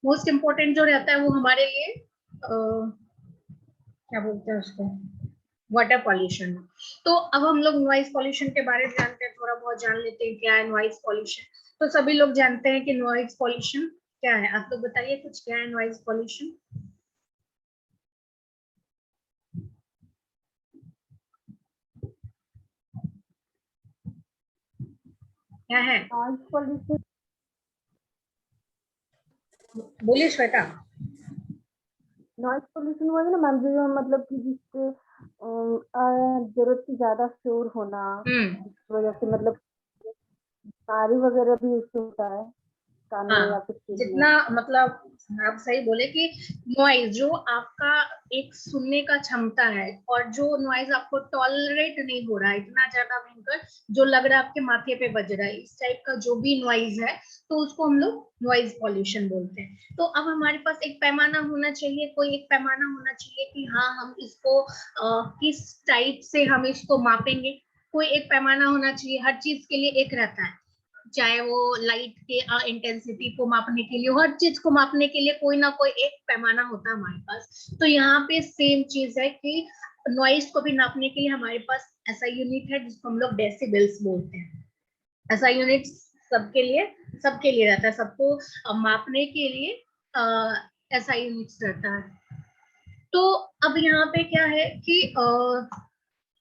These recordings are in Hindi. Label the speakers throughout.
Speaker 1: मोस्ट इम्पोर्टेंट जो रहता है वो हमारे लिए क्या बोलते हैं उसको, वाटर पॉल्यूशन। तो अब हम लोग नॉइज पॉल्यूशन के बारे में जानते हैं, थोड़ा बहुत जान लेते हैं क्या है नॉइज पॉल्यूशन। तो सभी लोग जानते हैं कि नॉइज पॉल्यूशन क्या है। आप लोग बताइए कुछ, क्या है नॉइज पॉल्यूशन? क्या है?
Speaker 2: नॉइज पॉल्यूशन,
Speaker 1: बोलिए श्वेता।
Speaker 2: नॉइज पॉल्यूशन वही ना मैम, जो मतलब कि जिससे जरूरत से ज्यादा शोर होना, जिसकी वजह से मतलब बीमारी वगैरह भी उससे होता है कानों या
Speaker 1: हाँ,
Speaker 2: फिर सिर में।
Speaker 1: जितना मतलब आप सही बोले कि नॉइज जो आपका एक सुनने का क्षमता है, और जो नॉइज आपको टॉलरेट नहीं हो रहा है इतना ज्यादा भयंकर, जो लग रहा है आपके माथे पे बज रहा है, इस टाइप का जो भी नॉइज है, तो उसको हम लोग नॉइज पॉल्यूशन बोलते हैं। तो अब हमारे पास एक पैमाना होना चाहिए, कोई एक पैमाना होना चाहिए कि हाँ हम इसको किस टाइप से हम इसको मापेंगे। कोई एक पैमाना होना चाहिए, हर चीज के लिए एक रहता है, चाहे वो लाइट के इंटेंसिटी को मापने के लिए, हर चीज को मापने के लिए कोई ना कोई एक पैमाना होता है हमारे पास। तो यहाँ पे सेम चीज है कि नॉइस को भी नापने के लिए हमारे पास ऐसा यूनिट है जिसको हम लोग डेसिबल्स बोलते हैं। ऐसा यूनिट सबके लिए रहता है, सबको मापने के लिए ऐसा यूनिट रहता है। तो अब यहाँ पे क्या है कि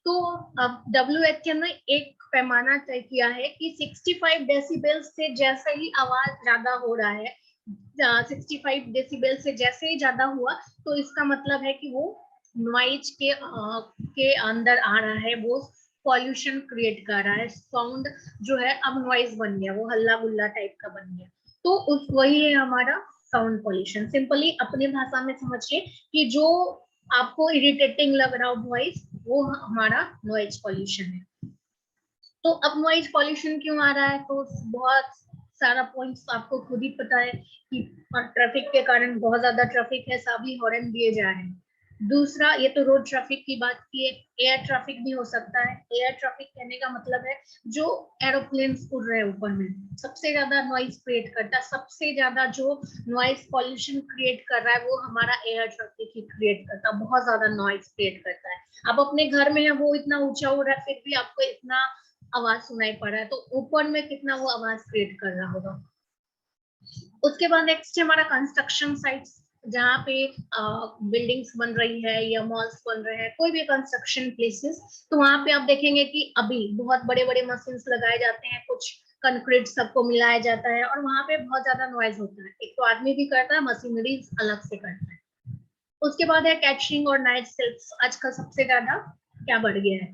Speaker 1: तो अब WHO ने एक पैमाना तय किया है कि 65 डेसिबल से जैसे ही आवाज ज्यादा हो रहा है, 65 डेसिबल से जैसे ही ज्यादा हुआ, तो इसका मतलब है कि वो नॉइज के अंदर आ रहा है, वो पॉल्यूशन क्रिएट कर रहा है। साउंड जो है अब नॉइज बन गया, वो हल्ला गुल्ला टाइप का बन गया। तो उस वही है हमारा साउंड पॉल्यूशन। सिंपली अपनी भाषा में समझिए कि जो आपको इरिटेटिंग लग रहा हो वॉइस, वो हमारा नॉइज पॉल्यूशन है। तो अब नॉइज पॉल्यूशन क्यों आ रहा है, तो बहुत सारा पॉइंट्स आपको खुद ही पता है कि ट्रैफिक के कारण बहुत ज्यादा ट्रैफिक है, सभी हॉर्न दिए जा रहे हैं। दूसरा, ये तो रोड ट्रैफिक की बात की है, एयर ट्रैफिक भी हो सकता है। एयर ट्रैफिक कहने का मतलब है जो एरोप्लेन्स उड़ रहे हैं ऊपर में, सबसे ज्यादा नॉइज क्रिएट करता है, सबसे ज्यादा जो नॉइज पॉल्यूशन क्रिएट कर रहा है वो हमारा एयर ट्रैफिक ही क्रिएट करता है, बहुत ज्यादा नॉइज क्रिएट करता है। आप अपने घर में है, वो इतना ऊंचा उड़ रहा है, फिर भी आपको इतना आवाज सुनाई पड़ रहा है, तो ऊपर में कितना वो आवाज क्रिएट कर रहा होगा। उसके बाद नेक्स्ट है हमारा कंस्ट्रक्शन साइट्स, जहाँ पे बिल्डिंग्स बन रही है या मॉल्स बन रहे हैं, कोई भी कंस्ट्रक्शन प्लेसेस, तो वहां पे आप देखेंगे कि अभी बहुत बड़े बड़े मशीन्स लगाए जाते हैं, कुछ कंक्रीट सबको मिलाया जाता है, और वहां पे बहुत ज्यादा नॉइज होता है। एक तो आदमी भी करता है, मशीनरी अलग से करता है। उसके बाद है कैटरिंग और नाइट सेल्स, आजकल सबसे ज्यादा क्या बढ़ गया है,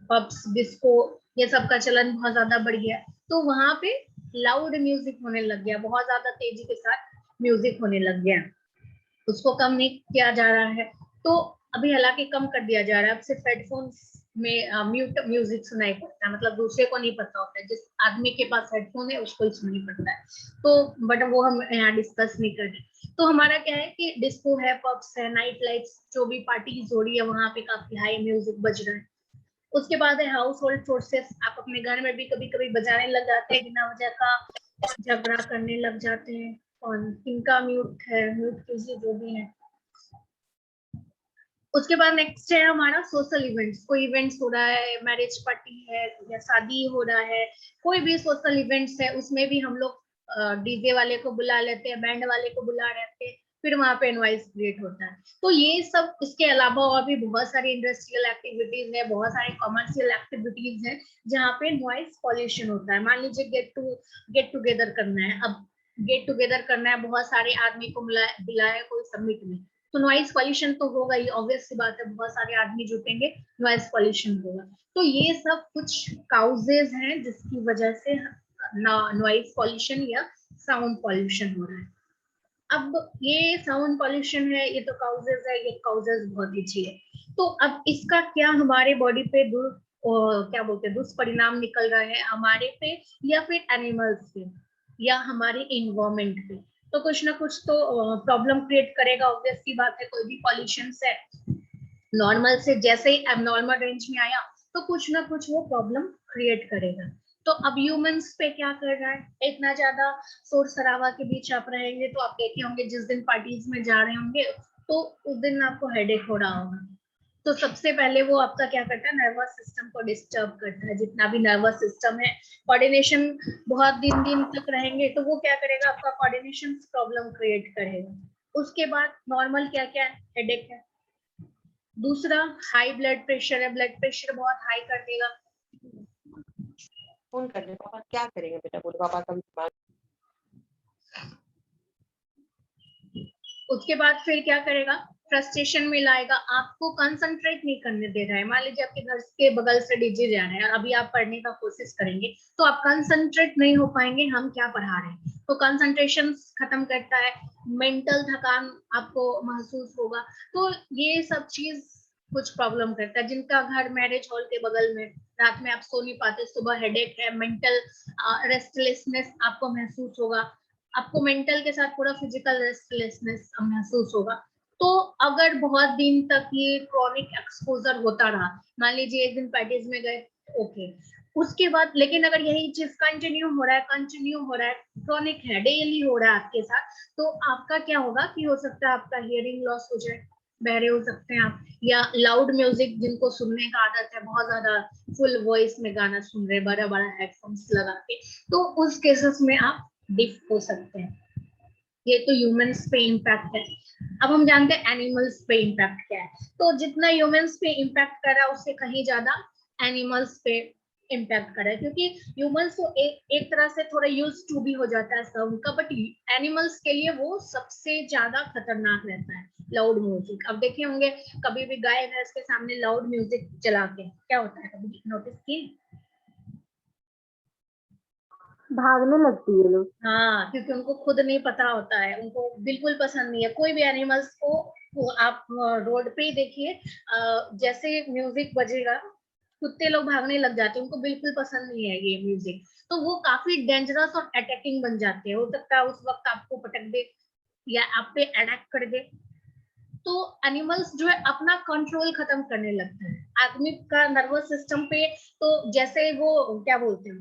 Speaker 1: पब्स, डिस्को, ये सब का चलन बहुत ज्यादा बढ़ गया। तो वहां पे लाउड म्यूजिक होने लग गया, बहुत ज्यादा तेजी के साथ म्यूजिक होने लग गया, उसको कम नहीं किया जा रहा है। तो अभी हालांकि कम कर दिया जा रहा है, अब सिर्फ हेडफोन्स में म्यूट म्यूजिक सुनाई पड़ता है, मतलब दूसरे को नहीं पता होता है, जिस आदमी के पास हेडफोन है उसको ही सुनाई पड़ता है। तो बट वो हम यहाँ डिस्कस नहीं कर रहे। तो हमारा क्या है कि डिस्को है, पब्स है, नाइट लाइट्स, जो भी पार्टीज हो रही है वहां पे काफी हाई म्यूजिक बज रहा है। उसके बाद है हाउस होल्ड सोर्सेस, आप अपने घर में भी कभी कभी बजाने लग जाते हैं, बिना वजह का झगड़ा करने लग जाते हैं, और इनका म्यूट है, म्यूट कीजिए जो भी है। उसके बाद नेक्स्ट है हमारा सोशल इवेंट्स, कोई इवेंट्स हो रहा है, मैरिज पार्टी है या शादी हो रहा है, कोई भी सोशल इवेंट्स है, उसमें भी हम लोग डीजे वाले को बुला लेते हैं, बैंड वाले को बुला लेते हैं, फिर वहां पे नॉइज क्रिएट होता है। तो ये सब, इसके अलावा और भी बहुत सारी इंडस्ट्रियल एक्टिविटीज है, बहुत सारे कमर्शियल एक्टिविटीज है जहाँ पे नॉइज पॉल्यूशन होता है। मान लीजिए गेट टुगेदर करना है, अब गेट टुगेदर करना है, बहुत सारे आदमी को बुलाया कोई समिट में, तो नॉइज पॉल्यूशन तो होगा ही, ऑब्वियस सी बात है, बहुत सारे आदमी जुटेंगे, नॉइज पॉल्यूशन होगा। तो ये सब कुछ काउजेज हैं जिसकी वजह से नॉइज पॉल्यूशन या साउंड पॉल्यूशन हो रहा है। अब ये साउंड पॉल्यूशन है, ये तो काउजेज है, ये काउजेज बहुत ईजी है। तो अब इसका क्या हमारे बॉडी पे क्या बोलते हैं दुष्परिणाम निकल रहा है, हमारे पे या फिर एनिमल्स पे या हमारे इन्वायरमेंट पे, तो कुछ ना कुछ तो प्रॉब्लम क्रिएट करेगा, ऑब्वियस सी बात है। कोई भी पॉल्यूशन से नॉर्मल से जैसे ही एबनॉर्मल रेंज में आया, तो कुछ ना कुछ वो प्रॉब्लम क्रिएट करेगा। तो अब ह्यूमंस पे क्या कर रहा है, इतना ज्यादा शोर शराबा के बीच आप रहेंगे तो आप देखे होंगे जिस दिन पार्टीज में जा रहे होंगे तो उस दिन आपको हेडेक हो रहा होगा। तो सबसे पहले वो आपका क्या करता है, नर्वस सिस्टम को डिस्टर्ब करता है। जितना भी नर्वस सिस्टम है, कोऑर्डिनेशन, बहुत दिन दिन तक रहेंगे तो वो क्या करेगा, आपका कोऑर्डिनेशन प्रॉब्लम क्रिएट करेगा। उसके बाद नॉर्मल क्या क्या है, हेडेक है। दूसरा हाई ब्लड प्रेशर है, ब्लड प्रेशर बहुत हाई कर देगा।
Speaker 3: फोन कर ले पापा, क्या करेंगे बेटा, बोले पापा का दिमाग।
Speaker 1: उसके बाद फिर क्या करेगा, फ्रस्ट्रेशन में लाएगा, आपको कंसंट्रेट नहीं करने दे रहा है। मान लीजिए आपके घर के बगल से डीजे जा रहे हैं, अभी आप पढ़ने का कोशिश करेंगे तो आप कंसंट्रेट नहीं हो पाएंगे, हम क्या पढ़ा रहे हैं, तो कंसंट्रेशन खत्म करता है। मेंटल थकान आपको महसूस होगा। तो ये सब चीज कुछ प्रॉब्लम करता है। जिनका घर मैरिज हॉल के बगल में, रात में आप सो नहीं पाते, सुबह हेडेक है, मेंटल रेस्टलेसनेस आपको महसूस होगा, आपको मेंटल के साथ पूरा फिजिकल रेस्टलेसनेस महसूस होगा। तो अगर बहुत दिन तक ये क्रॉनिक एक्सपोजर होता रहा, मान लीजिए एक दिन पार्टीज में गए, ओके, उसके बाद लेकिन अगर यही चीज कंटिन्यू हो रहा है, क्रॉनिक है, डेली हो रहा है आपके साथ, तो आपका क्या होगा कि हो सकता है आपका हियरिंग लॉस हो जाए, बहरे हो सकते हैं आप, या लाउड म्यूजिक जिनको सुनने का आदत है, बहुत ज्यादा फुल वॉइस में गाना सुन रहे, बड़ा बड़ा हेडफोन्स लगा के, तो उस केसेस में आप डिफ हो सकते हैं। ये तो ह्यूमंस पे इम्पैक्ट है। अब हम जानते हैं एनिमल्स पे इम्पैक्ट क्या है। तो जितना ह्यूमंस पे इम्पैक्ट कर रहा है उससे कहीं ज्यादा एनिमल्स पे इम्पैक्ट कर रहा है, क्योंकि ह्यूमंस को एक तरह से थोड़ा यूज टू भी हो जाता है साउंड का, बट एनिमल्स के लिए वो सबसे ज्यादा खतरनाक रहता है लाउड म्यूजिक। अब देखे होंगे कभी भी गाय भैंस के सामने लाउड म्यूजिक चला के क्या होता है, कभी नोटिस किए?
Speaker 2: भागने लगती है लोग।
Speaker 1: हाँ, क्योंकि उनको खुद नहीं पता होता है, उनको बिल्कुल पसंद नहीं है। कोई भी एनिमल्स को आप रोड पे ही देखिए, जैसे म्यूजिक बजेगा कुत्ते लोग भागने लग जाते हैं, उनको बिल्कुल पसंद नहीं है ये म्यूजिक। तो वो काफी डेंजरस और अटैकिंग बन जाते हैं, हो सकता है उस वक्त आपको पटक दे या आप पे अटैक कर दे। तो एनिमल्स जो है अपना कंट्रोल खत्म करने लगता है आदमी का नर्वस सिस्टम पे। तो जैसे वो क्या बोलते हैं,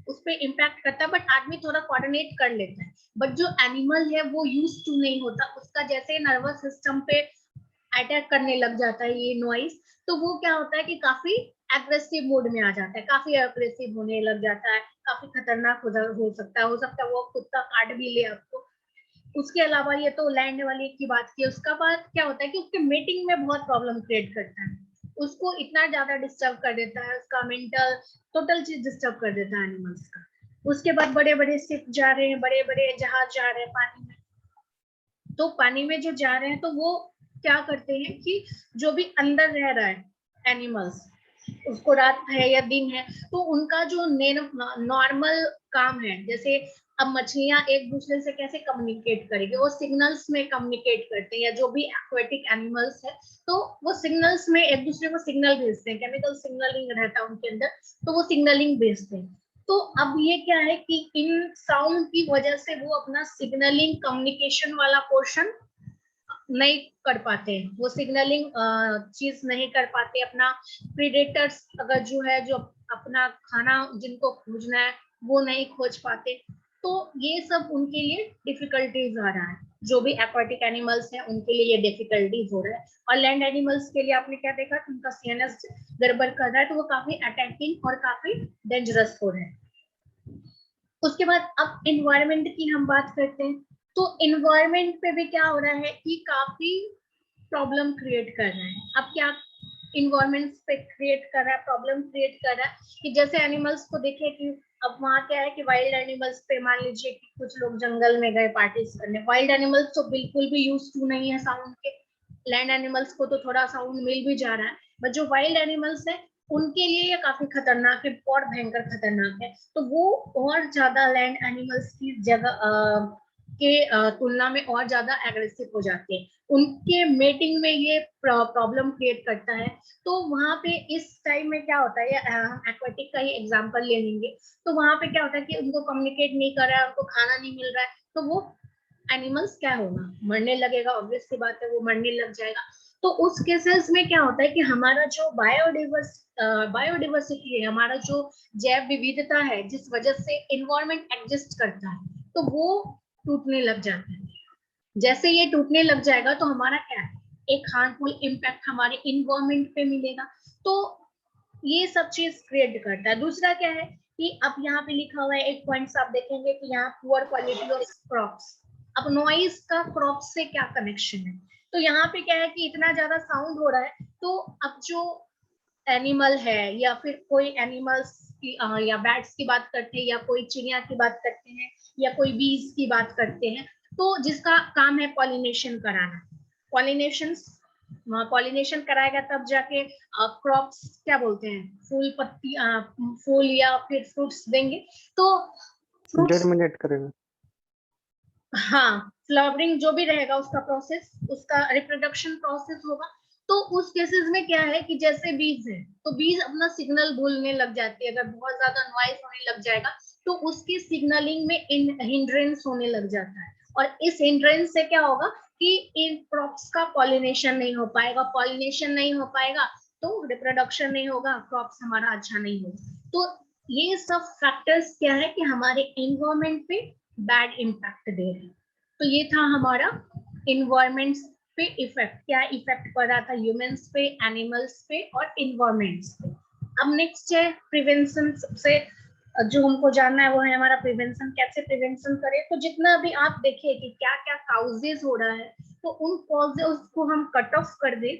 Speaker 1: उस पर इम्पैक्ट करता है, बट आदमी थोड़ा कोऑर्डिनेट कर लेता है। बट जो एनिमल है वो यूज टू नहीं होता, उसका जैसे नर्वस सिस्टम पे अटैक करने लग जाता है ये नॉइस, तो वो क्या होता है कि काफी एग्रेसिव मोड में आ जाता है, काफी एग्रेसिव होने लग जाता है, काफी खतरनाक हो सकता है वो कुत्ता काट भी ले आपको। उसके अलावा ये तो लैंड वाली की बात की, उसका बाद क्या होता है कि उसके मीटिंग में बहुत प्रॉब्लम क्रिएट करता है, उसको इतना ज्यादा डिस्टर्ब कर देता है, उसका मेंटल टोटल चीज डिस्टर्ब कर देता है एनिमल्स का। उसके बाद बड़े बड़े शिप जा रहे हैं, बड़े बड़े जहाज जा रहे हैं पानी में, तो पानी में जो जा रहे हैं तो वो क्या करते हैं कि जो भी अंदर रह रहा है एनिमल्स, उसको रात है या दिन है, तो उनका जो नॉर्मल काम है, जैसे अब मछलियां एक दूसरे से कैसे कम्युनिकेट करेंगे, वो सिग्नल्स में कम्युनिकेट करते हैं, या जो भी एक्वेटिक एनिमल्स है तो वो सिग्नल्स में एक दूसरे को सिग्नल भेजते हैं, केमिकल सिग्नलिंग रहता है उनके अंदर, तो वो सिग्नलिंग भेजते हैं। तो अब ये क्या है कि इन साउंड की वजह से वो अपना सिग्नलिंग कम्युनिकेशन वाला पोर्शन नहीं कर पाते, वो सिग्नलिंग चीज नहीं कर पाते, अपना प्रीडेटर्स अगर जो है, जो अपना खाना जिनको खोजना है वो नहीं खोज पाते। तो ये सब उनके लिए डिफिकल्टीज आ रहा है, जो भी एक्वाटिक एनिमल्स हैं उनके लिए ये डिफिकल्टीज हो रहा है। और लैंड एनिमल्स के लिए आपने क्या देखा, उनका सीएनएस गड़बड़ कर रहा है, तो वो काफी अटैकिंग और काफी डेंजरस हो रहे हैं। उसके बाद अब इन्वायरमेंट की हम बात करते हैं, तो इन्वायरमेंट पे भी क्या हो रहा है कि काफी प्रॉब्लम क्रिएट कर रहा है। अब क्या इन्वायरमेंट पे क्रिएट कर रहा है, प्रॉब्लम क्रिएट कर रहा है कि जैसे एनिमल्स को देखे कि अब वहाँ क्या है कि वाइल्ड एनिमल्स पे मान लीजिए कि कुछ लोग जंगल में गए पार्टीज करने, वाइल्ड एनिमल्स तो बिल्कुल भी यूज टू नहीं है साउंड के, लैंड एनिमल्स को तो थोड़ा साउंड मिल भी जा रहा है, बट जो वाइल्ड एनिमल्स है उनके लिए ये काफी खतरनाक है और भयंकर खतरनाक है। तो वो और ज्यादा लैंड एनिमल्स की जगह के तुलना में और ज्यादा एग्रेसिव हो जाते हैं, उनके मेटिंग में ये प्रॉब्लम क्रिएट करता है। तो वहां पे इस टाइम में क्या होता है, एक्वेटिक का ही एग्जांपल ले लेंगे, तो वहां पे क्या होता है कि उनको कम्युनिकेट नहीं कर रहा है, उनको खाना नहीं मिल रहा है, तो वो एनिमल्स क्या होगा, मरने लगेगा, ऑब्वियस सी बात है वो मरने लग जाएगा। तो उस केसेस में क्या होता है कि हमारा जो बायोडिवर्सिटी है, हमारा जो जैव विविधता है, जिस वजह से इन्वायरमेंट एग्जिस्ट करता है, तो वो टूटने लग जाता है। जैसे ये टूटने लग जाएगा तो हमारा क्या है, एक हार्मफुल इम्पैक्ट हमारे इन्वायरमेंट पे मिलेगा। तो ये सब चीज क्रिएट करता है। दूसरा क्या है कि अब यहाँ पे लिखा हुआ है एक पॉइंट्स आप देखेंगे कि यहाँ पुअर क्वालिटी ऑफ क्रॉप्स। अब नॉइज का क्रॉप से क्या कनेक्शन है, तो यहाँ पे क्या है कि इतना ज्यादा साउंड हो रहा है, तो अब जो एनिमल है या फिर कोई एनिमल्स की या बैट्स की बात करते हैं, या कोई चिड़िया की बात करते हैं, या कोई बीज की बात करते हैं, तो जिसका काम है पॉलिनेशन कराना, पॉलिनेशन कराएगा तब जाके क्रॉप्स क्या बोलते हैं, फूल पत्ती फूल या फिर फ्रूट्स देंगे। तो फ्रूट्स
Speaker 4: जर्मिनेट करेगा।
Speaker 1: हाँ, फ्लावरिंग जो भी रहेगा उसका प्रोसेस, उसका रिप्रोडक्शन प्रोसेस होगा। तो उस केसेस में क्या है कि जैसे बीज है, तो बीज अपना सिग्नल भूलने लग जाती है। अगर बहुत ज्यादा नॉइज होने लग जाएगा तो उसकी सिग्नलिंग में हिंड्रेंस होने लग जाता है, और इस हिंड्रेंस से क्या होगा कि इन क्रॉप्स का पॉलिनेशन नहीं हो पाएगा। पॉलिनेशन नहीं हो पाएगा तो रिप्रोडक्शन नहीं होगा, क्रॉप्स हमारा अच्छा नहीं होगा। तो ये सब फैक्टर्स क्या है कि हमारे एनवायरमेंट पे बैड इम्पैक्ट दे रहे हैं। तो ये था हमारा इन्वायरमेंट पे इफेक्ट, क्या इफेक्ट पड़ रहा था ह्यूमंस पे, एनिमल्स पे और इन्वायरमेंट्स पे। अब नेक्स्ट है प्रिवेंशन। सबसे जो हमको जानना है वो है हमारा प्रिवेंशन, कैसे प्रिवेंशन करें। तो जितना भी आप देखिए कि क्या क्या काउजेज हो रहा है, तो उन कॉजेज को हम कट ऑफ कर दे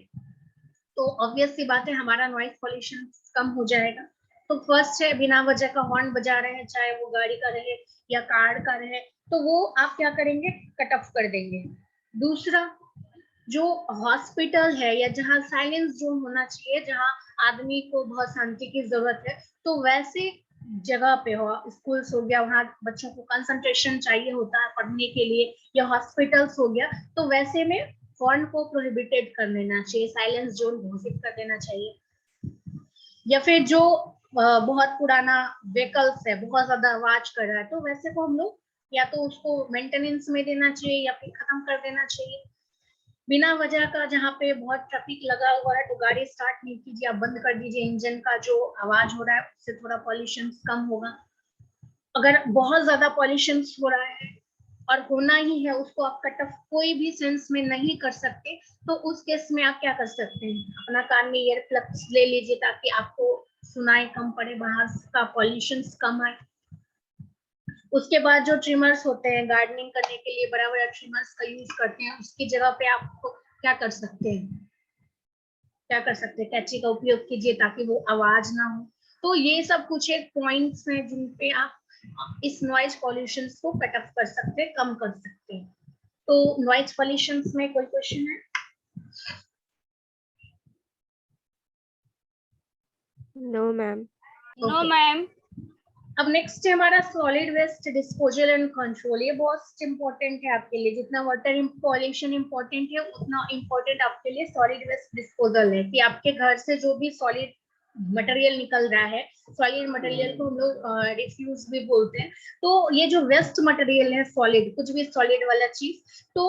Speaker 1: तो ऑब्वियस सी बात है हमारा नॉइज पॉल्यूशन कम हो जाएगा। तो फर्स्ट है बिना वजह का हॉर्न बजा रहे हैं, चाहे वो गाड़ी का रहे या कार का रहे, तो वो आप क्या करेंगे, कट ऑफ कर देंगे। दूसरा, जो हॉस्पिटल है या जहाँ साइलेंस जोन होना चाहिए, जहाँ आदमी को बहुत शांति की जरूरत है, तो वैसे जगह पे हो, स्कूल्स हो गया, वहाँ बच्चों को कंसंट्रेशन चाहिए होता है पढ़ने के लिए, या हॉस्पिटल्स हो गया, तो वैसे में हॉर्न को प्रोहिबिटेड कर देना चाहिए, साइलेंस जोन घोषित कर देना चाहिए। या फिर जो बहुत पुराना व्हीकल्स है, बहुत ज्यादा आवाज कर रहा है, तो वैसे को हम लोग या तो उसको मेंटेनेंस में देना चाहिए या फिर खत्म कर देना चाहिए। बिना वजह का जहाँ पे बहुत ट्रैफिक लगा हुआ है तो गाड़ी स्टार्ट नहीं कीजिए, आप बंद कर दीजिए। इंजन का जो आवाज हो रहा है उससे थोड़ा पॉल्यूशन कम होगा। अगर बहुत ज्यादा पॉल्यूशन हो रहा है और होना ही है, उसको आप कट ऑफ कोई भी सेंस में नहीं कर सकते, तो उस केस में आप क्या कर सकते हैं, अपना कान में ईयर प्लग्स ले लीजिए ताकि आपको सुनाई कम पड़े, बाहर का पॉल्यूशन कम आए। उसके बाद जो ट्रिमर्स होते हैं, गार्डनिंग करने के लिए बड़ा बड़ा ट्रिमर्स का यूज करते हैं, उसकी जगह पे आपको क्या कर सकते हैं, कैंची का उपयोग कीजिए ताकि वो आवाज ना हो। तो ये सब कुछ एक पॉइंट्स हैं जिन पे आप इस नॉइज पॉल्यूशन को कट ऑफ कर सकते हैं, कम कर सकते हैं। तो नॉइज पॉल्यूशन में कोई क्वेश्चन है?
Speaker 5: No ma'am.
Speaker 1: No ma'am. अब नेक्स्ट है हमारा solid waste disposal and control. ये बहुत इंपॉर्टेंट है आपके लिए, जितना वाटर पॉल्यूशन इंपॉर्टेंट है उतना इंपॉर्टेंट आपके लिए सॉलिड वेस्ट डिस्पोजल है। कि आपके घर से जो भी सॉलिड मटेरियल निकल रहा है, सॉलिड मटेरियल को हम लोग रिफ्यूज भी बोलते हैं, तो ये जो वेस्ट मटेरियल है सॉलिड, कुछ भी सॉलिड वाला चीज, तो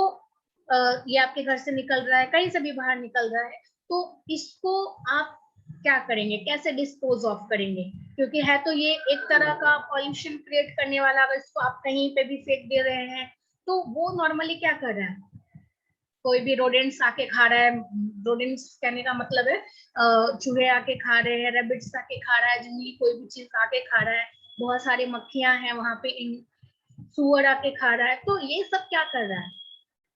Speaker 1: ये आपके घर से निकल रहा है, कहीं से भी बाहर निकल रहा है, तो इसको आप क्या करेंगे, कैसे डिस्पोज ऑफ करेंगे? क्योंकि है तो ये एक तरह का पॉल्यूशन क्रिएट करने वाला, अगर इसको आप कहीं पे भी फेंक दे रहे हैं तो वो नॉर्मली क्या कर रहा है, कोई भी रोडेंट्स आके खा रहा है। रोडेंट्स कहने का मतलब है चूहे आके खा रहे हैं, रेबिट्स आके खा रहा है, जंगली कोई भी चीज आके खा रहा है, बहुत सारी मक्खियां हैं वहां पे, सुअर आके खा रहा है, तो ये सब क्या कर रहा है,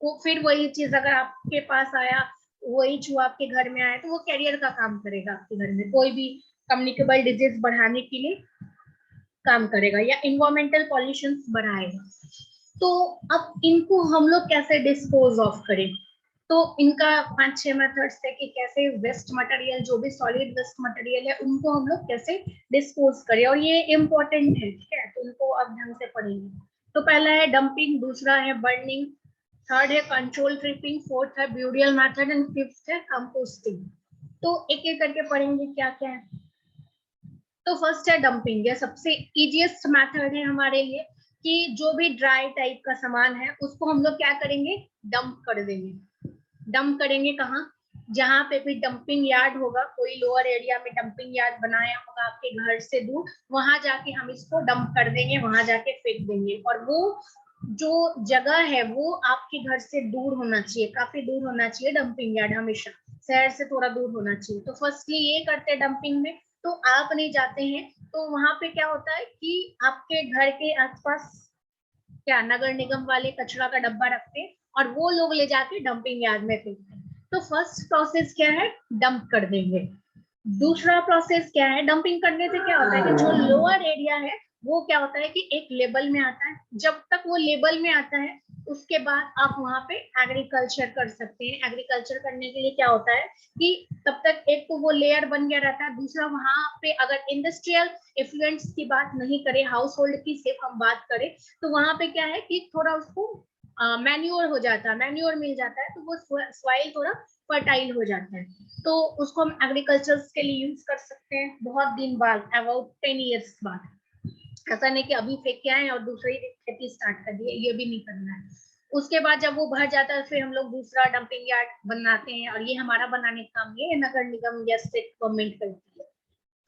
Speaker 1: वो फिर वही चीज अगर आपके पास आया, वही चूहा आपके घर में आया, तो वो कैरियर का काम करेगा आपके घर में, कोई भी कम्युनिकेबल डिजीज बढ़ाने के लिए काम करेगा या इन्वायरमेंटल पॉल्यूशन बढ़ाएगा। तो अब इनको हम लोग कैसे डिस्पोज ऑफ करें? तो इनका 5-6 मेथड्स है कि कैसे वेस्ट मटेरियल, जो भी सॉलिड वेस्ट मटेरियल है, उनको हम लोग कैसे डिस्पोज करें, और ये इम्पोर्टेंट है, ठीक है, तो इनको अब ढंग से पढ़ेंगे। तो पहला है डंपिंग, दूसरा है बर्निंग, थर्ड है कंट्रोल ट्रिपिंग, फोर्थ है ब्यूरियल मेथड एंड फिफ्थ है कंपोस्टिंग। तो एक एक करके पढ़ेंगे क्या क्या है। तो फर्स्ट है डंपिंग, ये सबसे इजीएस्ट मेथड है हमारे लिए कि जो भी ड्राई टाइप का सामान है उसको हम लोग क्या करेंगे, डंप कर देंगे। डंप करेंगे कहाँ, जहाँ पे भी डंपिंग यार्ड होगा, कोई लोअर एरिया में डंपिंग यार्ड बनाया होगा आपके घर से दूर, वहां जाके हम इसको डंप कर देंगे, वहां जाके फेंक देंगे। और वो जो जगह है वो आपके घर से दूर होना चाहिए, काफी दूर होना चाहिए डंपिंग यार्ड, हमेशा शहर से थोड़ा दूर होना चाहिए। तो फर्स्टली ये करते हैं डंपिंग में, तो आप नहीं जाते हैं, तो वहां पे क्या होता है कि आपके घर के आसपास क्या नगर निगम वाले कचरा का डब्बा रखते हैं और वो लोग ले जाके डंपिंग यार्ड में फेंकते हैं। तो फर्स्ट प्रोसेस क्या है, डंप कर देंगे। दूसरा प्रोसेस क्या है, डंपिंग करने से क्या होता है कि जो लोअर एरिया है वो क्या होता है कि एक लेबल में आता है। जब तक वो लेबल में आता है उसके बाद आप वहां पे एग्रीकल्चर कर सकते हैं। एग्रीकल्चर करने के लिए क्या होता है कि तब तक एक तो वो लेयर बन गया रहता है, दूसरा वहां पे अगर इंडस्ट्रियल इफ्लुएंस की बात नहीं करें, हाउस होल्ड की सिर्फ हम बात करें, तो वहां पे क्या है कि थोड़ा उसको मैन्योर हो जाता है, मैन्योर मिल जाता है, तो वो सॉइल थोड़ा फर्टाइल हो जाता है। तो उसको हम एग्रीकल्चर के लिए यूज कर सकते हैं बहुत दिन बाद, अबाउट 10 ईयर्स बाद। ऐसा नहीं कि अभी फेंक के आए और दूसरी खेती स्टार्ट कर दिए, ये भी नहीं करना है। उसके बाद जब वो भर जाता है फिर हम लोग दूसरा डंपिंग यार्ड बनाते हैं, और ये हमारा बनाने का काम ये नगर निगम या स्टेट गवर्नमेंट करती है।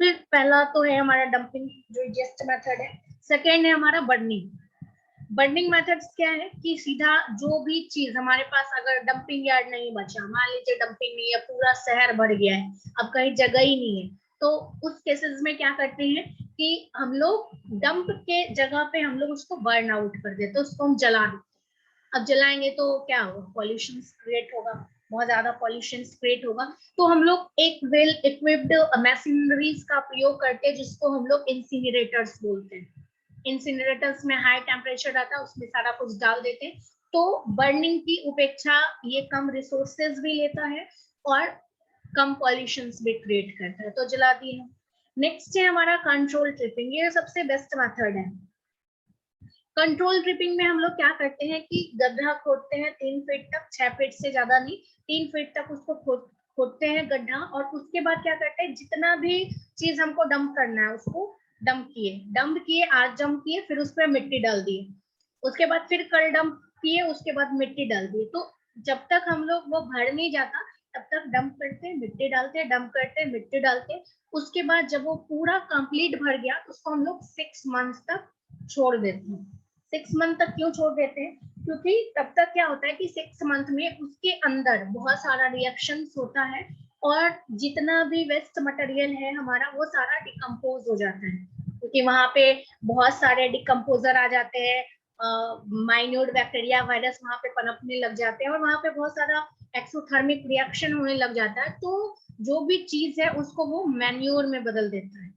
Speaker 1: फिर पहला तो है हमारा डंपिंग, जो ईजीएस्ट मेथड है। सेकेंड है हमारा बर्निंग। बर्निंग मेथड्स क्या है कि सीधा जो भी चीज हमारे पास, अगर डंपिंग यार्ड नहीं बचा, मान लीजिए डंपिंग नहीं है, पूरा शहर भर गया है, अब कहीं जगह ही नहीं है, तो उस केसेस में क्या करते हैं कि हम लोग डंप के जगह पे हम लोग उसको बर्न आउट कर देते हैं, उसको हम जला देते हैं। अब जलाएंगे तो क्या होगा, पॉल्यूशन क्रिएट होगा, बहुत ज्यादा पॉल्यूशन क्रिएट होगा। तो हम लोग एक वेल इक्विप्ड मशीनरीज का प्रयोग करते हैं जिसको हम लोग इंसिनरेटर्स बोलते हैं। इंसिनरेटर्स में हाई टेम्परेचर रहता है, उसमें सारा कुछ डाल देते हैं। तो बर्निंग की उपेक्षा ये कम रिसोर्सेज भी लेता है और कम पॉल्यूशन भी क्रिएट करता है, तो जला दिए। नेक्स्ट है हमारा कंट्रोल ट्रिपिंग, ये सबसे बेस्ट मेथड है। कंट्रोल ट्रिपिंग में हम लोग क्या करते हैं कि गड्ढा खोदते हैं 3 फीट तक, 6 फीट से ज्यादा नहीं, 3 फीट तक उसको खोदते हैं गड्ढा, और उसके बाद क्या करते हैं जितना भी चीज हमको डंप करना है उसको डंप किए, आज डंप किए, फिर उस पर मिट्टी डाल दिए, उसके बाद फिर कल डंप किए, उसके बाद मिट्टी डाल दिए। तो जब तक हम लोग वो भर नहीं जाता तब तक डंप करते हैं, मिट्टी डालते हैं, डंप करते हैं, मिट्टी डालते हैं। उसके बाद जब वो पूरा कंप्लीट भर गया उसको हम लोग 6 मंथ्स तक छोड़ देते हैं। 6 मंथ तक क्यों छोड़ देते हैं, क्योंकि तब तक क्या होता है कि 6 मंथ में उसके अंदर बहुत सारा रिएक्शन होता है और जितना भी वेस्ट मटेरियल है हमारा वो सारा डिकम्पोज हो जाता है, क्योंकि वहां पे बहुत सारे डिकम्पोजर आ जाते हैं, माइन्यूट बैक्टीरिया वायरस वहां पे पनपने लग जाते हैं और वहां पे बहुत सारा एक्सोथर्मिक रिएक्शन होने लग जाता है। तो जो भी चीज है उसको वो मैन्योर में बदल देता है।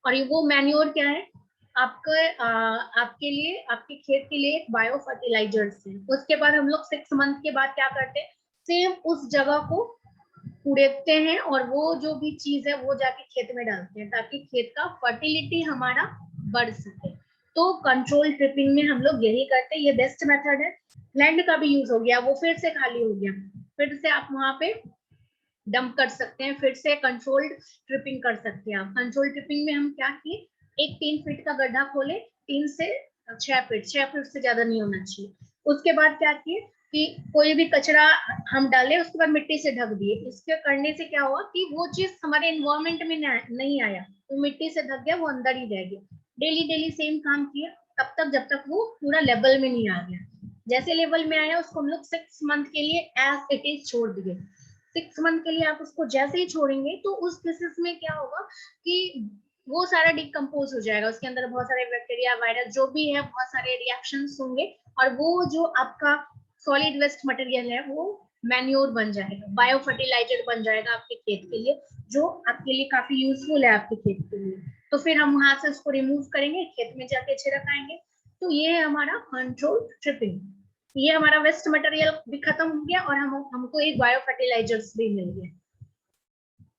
Speaker 1: और ये वो मैन्योर क्या है, आपके लिए, आपके खेत के लिए एक बायो फर्टिलाइजर्स है। उसके बाद हम लोग 6 मंथ के बाद क्या करते हैं, सेम उस जगह को उड़ेते हैं और वो जो भी चीज है वो जाके खेत में डालते हैं ताकि खेत का फर्टिलिटी हमारा बढ़ सके। तो कंट्रोल ट्रिपिंग में हम लोग यही करते हैं, ये बेस्ट मेथड है। लैंड का भी यूज हो गया, वो फिर से खाली हो गया, फिर से आप वहां पे डंप कर सकते हैं, फिर से कंट्रोल्ड ट्रिपिंग कर सकते हैं आप। कंट्रोल ट्रिपिंग में हम क्या किए, एक 3 फीट का गड्ढा खोले, 3 से 6 फीट, 6 फीट से ज्यादा नहीं होना चाहिए। उसके बाद क्या किए कि कोई भी कचरा हम डाले उसके बाद मिट्टी से ढक दिए। इसके करने से क्या हुआ कि वो चीज हमारे एनवायरमेंट में नहीं आया, वो मिट्टी से ढक गया, वो अंदर ही रह गया। डेली डेली सेम काम किया तब तक जब तक वो पूरा लेवल में नहीं आ गया। जैसे लेवल में आया उसको हम लोग 6 मंथ के लिए एज इट इज छोड़ दिए। 6 मंथ के लिए आप उसको जैसे ही छोड़ेंगे तो उस केसेस में क्या होगा कि वो सारा डिकम्पोज हो जाएगा, उसके अंदर बहुत सारे बैक्टीरिया वायरस जो भी है, बहुत सारे रिएक्शंस होंगे और वो जो आपका सॉलिड वेस्ट मटेरियल है वो मैन्योर बन जाएगा, बायो फर्टिलाइजर बन जाएगा आपके खेत के लिए, जो आपके लिए काफी यूजफुल है आपके खेत के लिए। तो फिर हम वहां से उसको रिमूव करेंगे, खेत में जाके छिड़काएंगे। तो ये है हमारा कंट्रोल ट्रिपिंग। ये हमारा वेस्ट मटेरियल भी खत्म हो गया और हमको एक बायो फर्टिलाइजर्स भी मिल गया।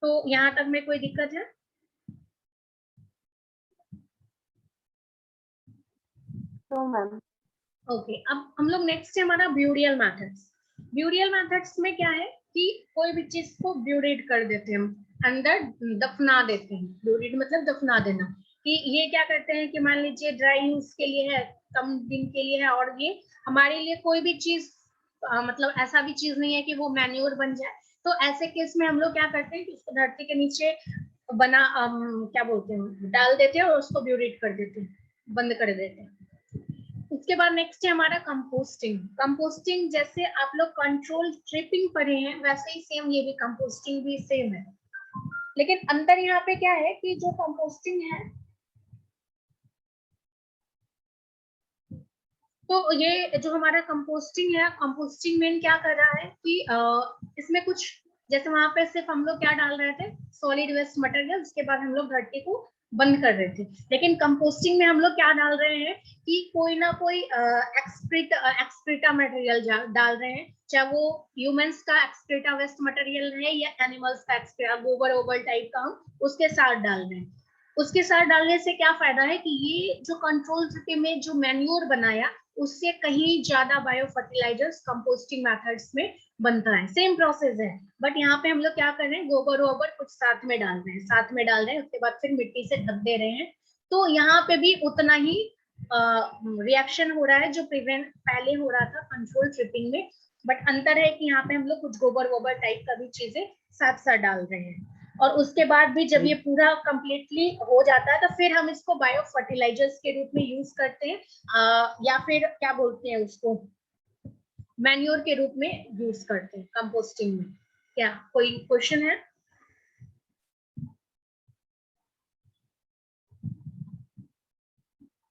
Speaker 1: तो यहाँ तक में कोई दिक्कत है?
Speaker 2: तो मैम
Speaker 1: ओके, अब हम लोग नेक्स्ट है हमारा ब्यूरियल मेथड्स। ब्यूरियल मेथड्स में क्या है कि कोई भी चीज को ब्यूरिड कर देते हैं, हम अंदर दफना देते हैं। ब्यूरिड मतलब दफना देना। कि ये क्या करते हैं कि मान लीजिए ड्राई यूज के लिए है, कम दिन के लिए है, और ये हमारे लिए कोई भी चीज मतलब ऐसा भी चीज नहीं है कि वो मैन्योर बन जाए, तो ऐसे केस में हम लोग क्या करते हैं कि उसको धरती के नीचे बना क्या बोलते हैं डाल देते हैं और उसको ब्यूरेट कर देते हैं, बंद कर देते हैं। उसके बाद नेक्स्ट है हमारा कंपोस्टिंग। कंपोस्टिंग जैसे आप लोग कंट्रोल ट्रिपिंग पढ़े हैं वैसे ही सेम ये भी कंपोस्टिंग भी सेम है, लेकिन अंतर यहाँ पे क्या है कि जो कंपोस्टिंग है तो ये जो हमारा कंपोस्टिंग है, कंपोस्टिंग में क्या कर रहा है कि इसमें कुछ जैसे वहां पे सिर्फ हम लोग क्या डाल रहे थे सॉलिड वेस्ट मटेरियल, उसके बाद हम लोग धरती को बंद कर रहे थे, लेकिन कंपोस्टिंग में हम लोग क्या डाल रहे हैं कि कोई ना कोई एक्सक्रीटा मटेरियल डाल रहे हैं, चाहे वो ह्यूमंस का एक्सक्रीटा वेस्ट मटेरियल है या एनिमल्स का एक्सक्रीटा गोबर ओबर टाइप का हम उसके साथ डाल रहे हैं। उसके साथ डालने से क्या फायदा है कि ये जो कंट्रोल सिटी में जो मैन्योर बनाया उससे कहीं ज्यादा बायो फर्टिलाइजर्स कंपोस्टिंग मेथड्स में बनता है, सेम प्रोसेस है, बट यहाँ पे हम लोग क्या कर रहे हैं गोबर वोबर कुछ साथ में डाल रहे हैं, साथ में डाल रहे हैं, उसके बाद फिर मिट्टी से ढक दे रहे हैं। तो यहाँ पे भी उतना ही रिएक्शन हो रहा है जो प्रिवेंट पहले हो रहा था कंट्रोल ट्रिपिंग में, बट अंतर है कि यहाँ पे हम लोग कुछ गोबर वोबर टाइप का भी चीजें साथ साथ डाल रहे हैं। और उसके बाद भी जब ये पूरा कंप्लीटली हो जाता है तो फिर हम इसको बायो फर्टिलाइजर्स के रूप में यूज करते हैं, या फिर क्या बोलते हैं उसको मैन्योर के रूप में यूज करते हैं कंपोस्टिंग में। क्या कोई क्वेश्चन है?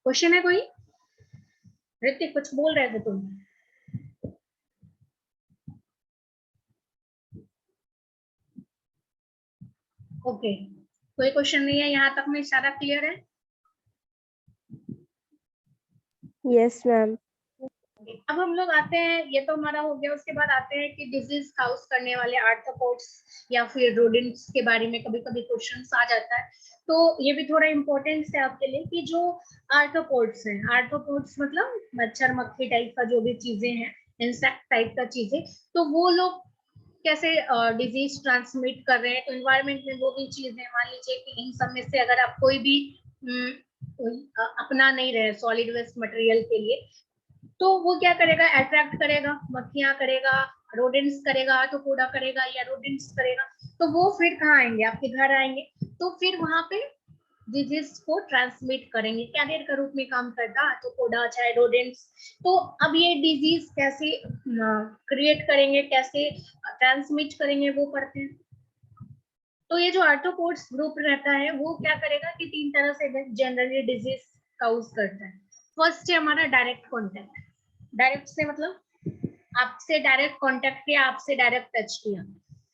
Speaker 1: क्वेश्चन है कोई? ऋतिक कुछ बोल रहे थे तुम? ओके, कोई क्वेश्चन नहीं है यहाँ तक में, सारा क्लियर है?
Speaker 5: Yes, ma'am.
Speaker 1: अब हम लोग आते हैं, ये तो हमारा हो गया, उसके बाद आते हैं कि डिजीज काउज करने वाले आर्थ्रोपोड्स या फिर रोडेंट्स के बारे में कभी कभी क्वेश्चन आ जाता है, तो ये भी थोड़ा इम्पोर्टेंस है आपके लिए कि जो आर्थ्रोपोड्स हैं, आर्थ्रोपोड्स मतलब मच्छर मक्खी टाइप का जो भी चीजें हैं, इंसेक्ट टाइप का चीजें, तो वो लोग कैसे डिजीज ट्रांसमिट कर रहे हैं। तो एनवायरमेंट में वो भी चीजें, मान लीजिए कि इन सब में से अगर आप कोई भी अपना नहीं रहे सॉलिड वेस्ट मटेरियल के लिए, तो वो क्या करेगा, अट्रैक्ट करेगा, मक्खियां करेगा, रोडेंट्स करेगा, तो कूड़ा करेगा या रोडेंट्स करेगा, तो वो फिर कहाँ आएंगे, आपके घर आएंगे, तो फिर वहां पे डिजीज को ट्रांसमिट करेंगे, कैरियर का रूप में काम करता, तो कूड़ा चाहे रोडेंट्स। तो अब ये डिजीज कैसे क्रिएट करेंगे, कैसे ट्रांसमिट करेंगे, वो करते हैं। तो ये जो आर्थ्रोपोड्स ग्रुप रहता है वो क्या करेगा कि 3 तरह से जनरली डिजीज काउज करता है। फर्स्ट है हमारा डायरेक्ट कांटेक्ट। डायरेक्ट से मतलब आपसे डायरेक्ट कांटेक्ट किया, आपसे डायरेक्ट टच किया,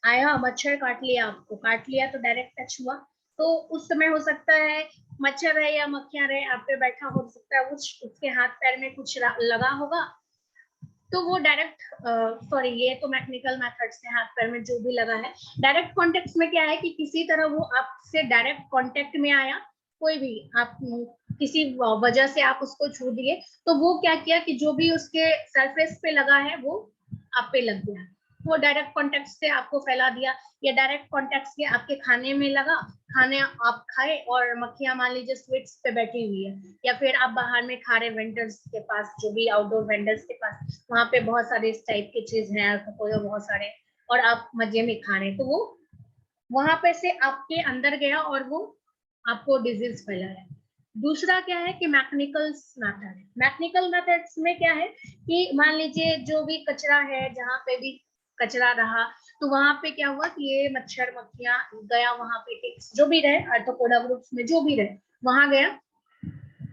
Speaker 1: आया मच्छर काट लिया, आपको काट लिया तो डायरेक्ट टच हुआ। तो उस समय हो सकता है मच्छर रहे या मक्खियां रहे, आप पे बैठा हो सकता है उसके हाथ पैर में कुछ लगा होगा, तो वो डायरेक्ट सॉरी ये तो मैकेनिकल मेथड से हाथ पैर में जो भी लगा है। डायरेक्ट कांटेक्ट में क्या है कि किसी तरह वो आपसे डायरेक्ट कांटेक्ट में आया, कोई भी आप किसी वजह से आप उसको छू दिए, तो वो क्या किया कि जो भी उसके सरफेस पे लगा है वो आप पे लग गया, वो डायरेक्ट कांटेक्ट से आपको फैला दिया। या डायरेक्ट कांटेक्ट से आपके खाने में लगा, खाने आप खाए और मक्खियां मान लीजिए स्वीट्स पे बैठी हुई है, या फिर आप बाहर में खा रहे वेंडर्स के पास, जो भी आउटडोर वेंडर्स के पास, वहां पे बहुत सारे इस टाइप की चीज है बहुत सारे, और आप मजे में खा रहे हैं, तो वो वहां पे से आपके अंदर गया और वो आपको डिजीज फैलाया। दूसरा क्या है कि मैकेनिकल मेथड। मैकेनिकल मेथड्स में क्या है कि मान लीजिए जो भी कचरा है, जहाँ पे भी कचरा रहा, तो वहां पे क्या हुआ कि ये मच्छर मक्खियां गया वहां पे, जो भी रहे आर्थ्रोपोडा ग्रुप्स में जो भी रहे वहां गया,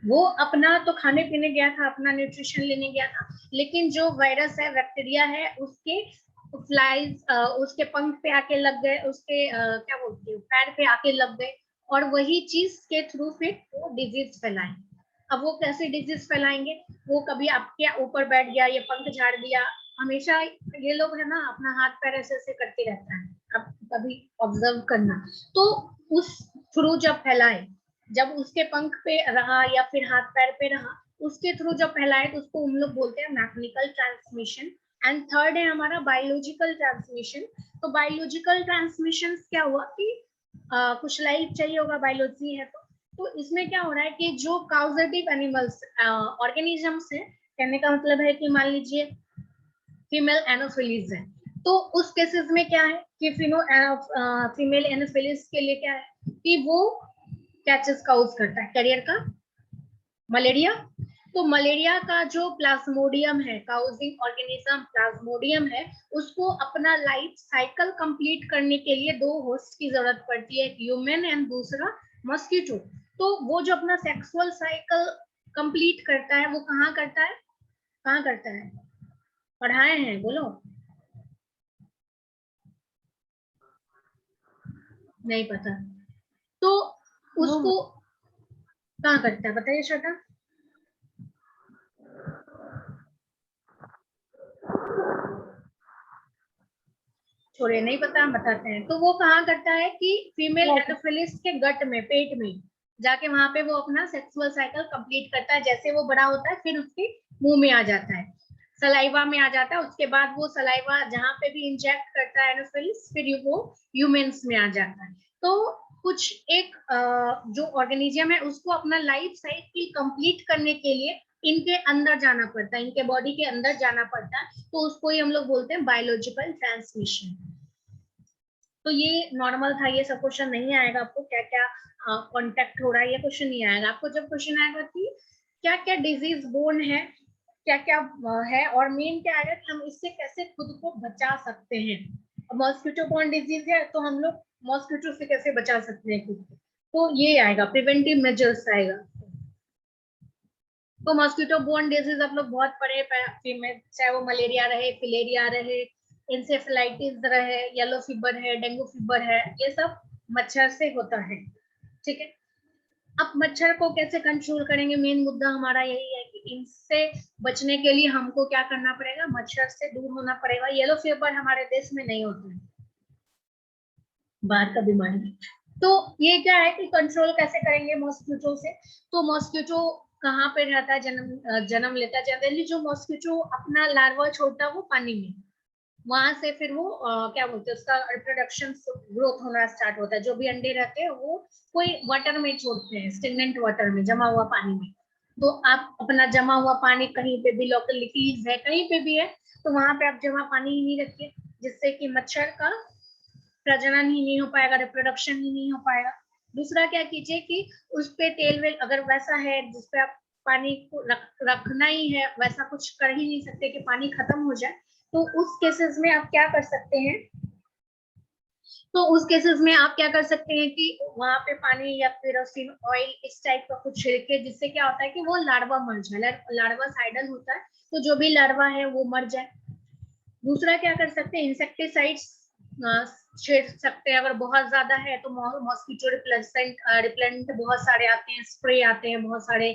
Speaker 1: वो अपना तो खाने पीने गया था, अपना न्यूट्रिशन लेने गया था, लेकिन जो वायरस है, बैक्टीरिया है, उसके फ्लाइज उसके पंख पे आके लग गए, उसके क्या बोलते हैं पैर पे आके लग गए, और वही चीज के थ्रू फिर वो डिजीज फैलाए। अब वो कैसे डिजीज फैलाएंगे, वो कभी आपके ऊपर बैठ गया, ये पंख झाड़ दिया, हमेशा ये लोग है ना अपना हाथ पैर ऐसे ऐसे करते रहता है, आप कभी ऑब्जर्व करना, तो उस थ्रू जब फैलाए, जब उसके पंख पे रहा या फिर हाथ पैर पे रहा, उसके थ्रू जब फैलाए तो उसको हम लोग बोलते हैं मैकेनिकल ट्रांसमिशन। एंड थर्ड है हमारा बायोलॉजिकल ट्रांसमिशन। तो बायोलॉजिकल ट्रांसमिशन क्या हुआ कि कुछ लाइफ चाहिए होगा, बायोलॉजी है तो इसमें क्या हो रहा है कि जो काउजेटिव एनिमल्स ऑर्गेनिजम्स है, कहने का मतलब है कि मान लीजिए फीमेल एनोफिलीज है, तो उस केसेस में क्या है कि फीमेल एनोफिलिस के लिए क्या है कि वो क्या चीज काउज करता है, कैरियर का मलेरिया। तो मलेरिया का जो प्लाज्मोडियम है, काउजिंग ऑर्गेनिज्म प्लाज्मोडियम है, उसको अपना लाइफ साइकिल कंप्लीट करने के लिए दो होस्ट की जरूरत पड़ती है, एक ह्यूमन एंड दूसरा मॉस्किटो। तो वो जो अपना सेक्सुअल साइकिल कंप्लीट करता है वो कहाँ करता है, कहाँ करता है, पढ़ाए हैं बोलो, नहीं पता, तो उसको कहाँ करता है बताइए श्वेता। छोड़िए नहीं पता, हम बताते हैं। तो वो कहाँ करता है कि फीमेल एनोफिलिस के गट में, पेट में जाके वहां पे वो अपना सेक्सुअल साइकिल कंप्लीट करता है। जैसे वो बड़ा होता है फिर उसके मुंह में आ जाता है, सलाइवा में आ जाता है। उसके बाद वो सलाइवा जहां पे भी इंजेक्ट करता है एनोफिलिस, फिर वो ह्यूमंस में आ जाता है। तो कुछ एक जो ऑर्गेनिज्म है उसको अपना लाइफ साइकिल कंप्लीट करने के लिए इनके अंदर जाना पड़ता है, इनके बॉडी के अंदर जाना पड़ता है। तो उसको ही हम लोग बोलते हैं बायोलॉजिकल ट्रांसमिशन। तो ये नॉर्मल था, ये सब क्वेश्चन नहीं आएगा आपको क्या क्या कांटेक्ट हो रहा है, ये क्वेश्चन नहीं आएगा आपको। जब क्वेश्चन आएगा कि क्या क्या डिजीज बोर्न है, क्या क्या है, और मेन क्या आएगा कि हम इससे कैसे खुद को बचा सकते हैं। मॉस्किटो बॉर्न डिजीज है तो हम लोग मॉस्किटो से कैसे बचा सकते हैं खुद को, तो ये आएगा, प्रिवेंटिव मेजर्स आएगा। तो मॉस्किटो बोर्न डिजीज आप लोग बहुत पढ़े, चाहे वो मलेरिया रहे, फिलेरिया रहे, इंसेफेलाइटिस रहे, येलो फीवर है, डेंगू फीवर है, ये सब मच्छर से होता है। ठीक है, अब मच्छर को कैसे कंट्रोल करेंगे, मेन मुद्दा हमारा यही है कि इनसे बचने के लिए हमको क्या करना पड़ेगा, मच्छर से दूर होना पड़ेगा। येलो फीवर हमारे देश में नहीं होता है, बाहर का बीमारी। तो ये क्या है कि कंट्रोल कैसे करेंगे मॉस्किटो से। तो मॉस्किटो कहाँ पे रहता है, जन्म लेता है। जनरली जो मॉस्किटो अपना लार्वा छोड़ता है वो पानी में, वहां से फिर वो क्या बोलते हैं, उसका रिप्रोडक्शन ग्रोथ होना स्टार्ट होता है। जो भी अंडे रहते हैं वो कोई वाटर में छोड़ते हैं, स्टेगनेंट वाटर में, जमा हुआ पानी में। तो आप अपना जमा हुआ पानी कहीं पे भी, लोकेलिटीज है कहीं पे भी है, तो वहां पे आप जमा पानी ही नहीं रखिए, जिससे कि मच्छर का प्रजनन ही नहीं हो पाएगा, रिप्रोडक्शन ही नहीं हो पाएगा। दूसरा क्या कीजिए कि उस पे तेल वेल अगर वैसा है जिसपे आप पानी को रखना ही है, वैसा कुछ कर ही नहीं सकते कि पानी खत्म हो जाए, तो उस केसेस में आप क्या कर सकते हैं, तो उस केसेस में आप क्या कर सकते हैं कि वहां पे पानी या केरोसिन ऑयल इस टाइप का कुछ छिड़के, जिससे क्या होता है कि वो लार्वा मर जाए। लार्वा साइडल होता है, तो जो भी लार्वा है वो मर जाए। दूसरा क्या कर सकते हैं, इंसेक्टिसाइड्स छेड़ सकते हैं। अगर बहुत ज्यादा है तो मॉस्किटो रिप्लेंट बहुत सारे आते हैं, स्प्रे आते हैं बहुत सारे,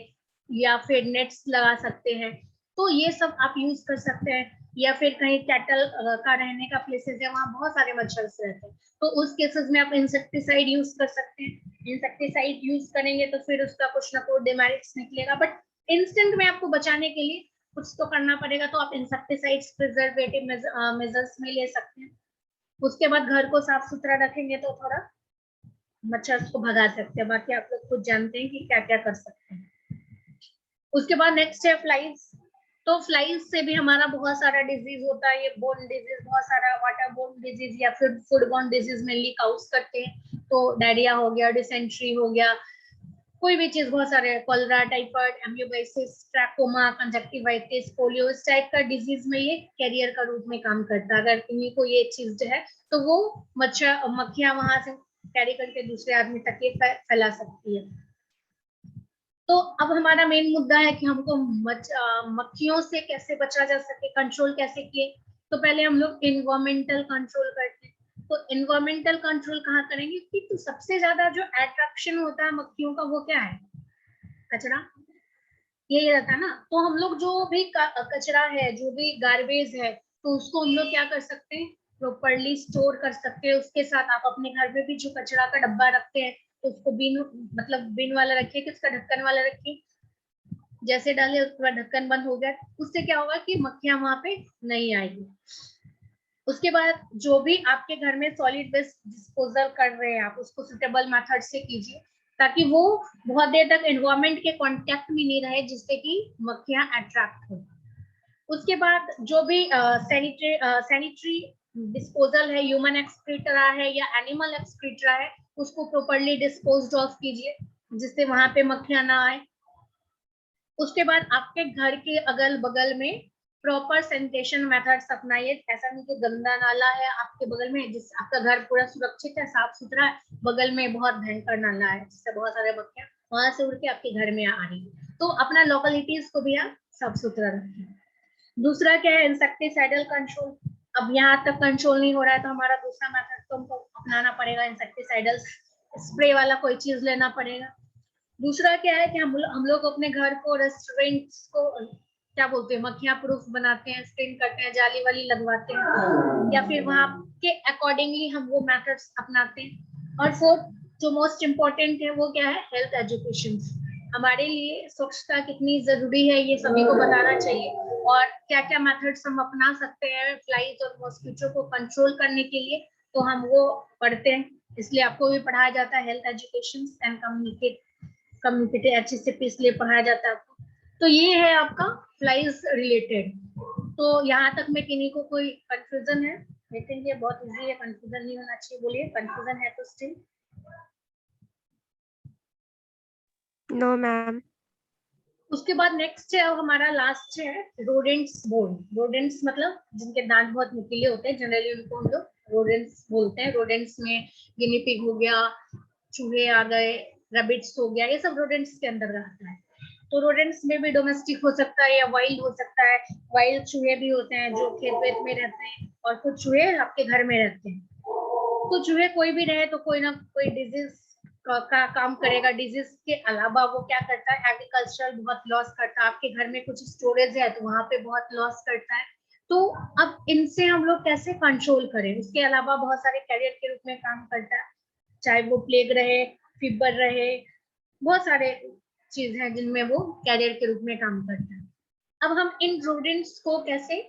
Speaker 1: या फिर नेट्स लगा सकते हैं। तो ये सब आप यूज कर सकते हैं। या फिर कहीं कैटल का रहने का प्लेसेस है, वहां बहुत सारे मच्छर रहते हैं, तो उस केसेस में आप इंसेक्टिसाइड यूज कर सकते हैं। इंसेक्टिसाइड यूज करेंगे तो फिर उसका कुछ ना कुछ डिमेरिट्स निकलेगा, बट इंस्टेंट में आपको बचाने के लिए कुछ तो करना पड़ेगा। तो आप इंसेक्टिसाइड्स प्रिजर्वेटिव मेजर्स में ले सकते हैं। उसके बाद घर को साफ सुथरा रखेंगे तो थोड़ा मच्छर को भगा सकते हैं। बाकी आप लोग खुद जानते हैं कि क्या क्या कर सकते हैं। उसके बाद नेक्स्ट है फ्लाइज। तो फ्लाइज से भी हमारा बहुत सारा डिजीज होता है, ये बोर्न डिजीज, बहुत सारा वाटर बोर्न डिजीज या फिर food borne disease mainly cause करते हैं। तो डायरिया हो गया, डिसेंट्री हो गया, कोई भी चीज, बहुत सारे, cholera, typhoid, amoebiasis, trachoma, conjunctivitis, polio, इस टाइप का डिजीज में ये कैरियर का रूप में काम करता है। अगर किन्हीं को ये चीज जो है तो वो मक्खियां वहां से कैरी करके दूसरे आदमी तक ये फैला सकती है। तो अब हमारा मेन मुद्दा है कि हमको मक्खियों से कैसे बचा जा सके, कंट्रोल कैसे किए। तो पहले हम लोग एनवायरमेंटल कंट्रोल करते हैं। तो एनवायरमेंटल कंट्रोल कहाँ करेंगे कि तो सबसे ज्यादा जो अट्रैक्शन होता है मक्खियों का वो क्या है, कचरा, यही रहता है ना। तो हम लोग जो भी कचरा है, जो भी गार्बेज है, तो उसको हम लोग क्या कर सकते हैं, प्रॉपरली स्टोर कर सकते हैं। उसके साथ आप अपने घर में भी जो कचरा का डब्बा रखते हैं तो उसको बिन, मतलब बिन वाला रखिए कि उसका ढक्कन वाला रखिए। जैसे डाले उसका ढक्कन बंद हो गया, उससे क्या होगा कि मक्खियां वहां पे नहीं आएगी। उसके बाद जो भी आपके घर में सॉलिड वेस्ट डिस्पोजल कर रहे हैं आप उसको सुटेबल मेथड से कीजिए, ताकि वो बहुत देर तक एनवायरमेंट के कांटेक्ट में नहीं रहे, जिससे कि मक्खियां अट्रैक्ट हो। उसके बाद जो भी सैनिटरी डिस्पोजल है, ह्यूमन एक्सक्रीटरा है या एनिमल एक्सक्रीटरा है, उसको प्रॉपर्ली डिस्पोज्ड ऑफ कीजिए जिससे वहां पे मक्खियां ना आए। उसके बाद आपके घर के अगल बगल में प्रॉपर सैनिटेशन मेथड्स अपनाइए। ऐसा नहीं कि गंदा नाला है आपके बगल में, जिससे आपका घर पूरा सुरक्षित है, साफ सुथरा है, बगल में बहुत भयंकर नाला है जिससे बहुत सारे मक्खियां वहां से उड़ के आपके घर में आ रही है। तो अपना लोकेलिटीज को भी आप साफ सुथरा रखें। दूसरा क्या है, इंसेक्टिसाइडल कंट्रोल। अब यहाँ तक कंट्रोल नहीं हो रहा है तो हमारा दूसरा मेथड तो हमको अपनाना पड़ेगा, इंसेक्टिसाइडल स्प्रे वाला कोई चीज लेना पड़ेगा। दूसरा क्या है कि हम लोग अपने घर को, रेस्टोरेंट्स को क्या बोलते हैं, मक्खियां प्रूफ बनाते हैं, स्क्रीन करते हैं, जाली वाली लगवाते हैं, या फिर वहां के अकॉर्डिंगली हम वो मेथड्स अपनाते हैं। और फोर्थ जो मोस्ट इम्पोर्टेंट है वो क्या है, हेल्थ एजुकेशन। हमारे लिए स्वच्छता कितनी जरूरी है ये सभी को बताना चाहिए, और क्या क्या मेथड्स हम अपना सकते हैं फ्लाइज और मॉस्किटो को कंट्रोल करने के लिए, तो हम वो पढ़ते हैं। इसलिए आपको भी पढ़ाया जाता है health education and communicative HACCP, इसलिए पढ़ाया जाता है आपको। तो ये है आपका फ्लाइज रिलेटेड। तो यहाँ तक में किन्हीं को कोई कंफ्यूजन है? आई थिंक ये बहुत इजी है, कंफ्यूजन नहीं होना चाहिए। बोलिए कंफ्यूजन है तो स्टिल।
Speaker 5: No ma'am.
Speaker 1: उसके बाद नेक्स्ट है हमारा लास्ट है रोडेंट्स बोर्ड। रोडेंट्स मतलब जिनके दांत बहुत नुकीले होते हैं, जनरली उनको हम लोग रोडेंट्स बोलते हैं। रोडेंट्स में गिनी पिग हो गया, चूहे आ गए, रैबिट्स हो गया, ये सब रोडेंट्स के अंदर रहता है। तो रोडेंट्स में भी डोमेस्टिक हो सकता है या वाइल्ड हो सकता है। वाइल्ड चूहे भी होते हैं जो खेत वेत में रहते हैं, और कुछ चूहे आपके घर में रहते हैं। तो चूहे कोई भी रहे तो कोई ना कोई डिजीज का काम करेगा। डिजीज के अलावा वो क्या करता है, एग्रीकल्चर बहुत लॉस करता है। आपके घर में कुछ स्टोरेज है तो वहां पे बहुत लॉस करता है। तो अब इनसे हम लोग कैसे कंट्रोल करें? उसके अलावा बहुत सारे कैरियर के रूप में काम करता है, चाहे वो प्लेग रहे, फीवर रहे, बहुत सारे चीज हैं जिनमें वो कैरियर के रूप में काम करता है। अब हम इन रोडेंट्स को कैसे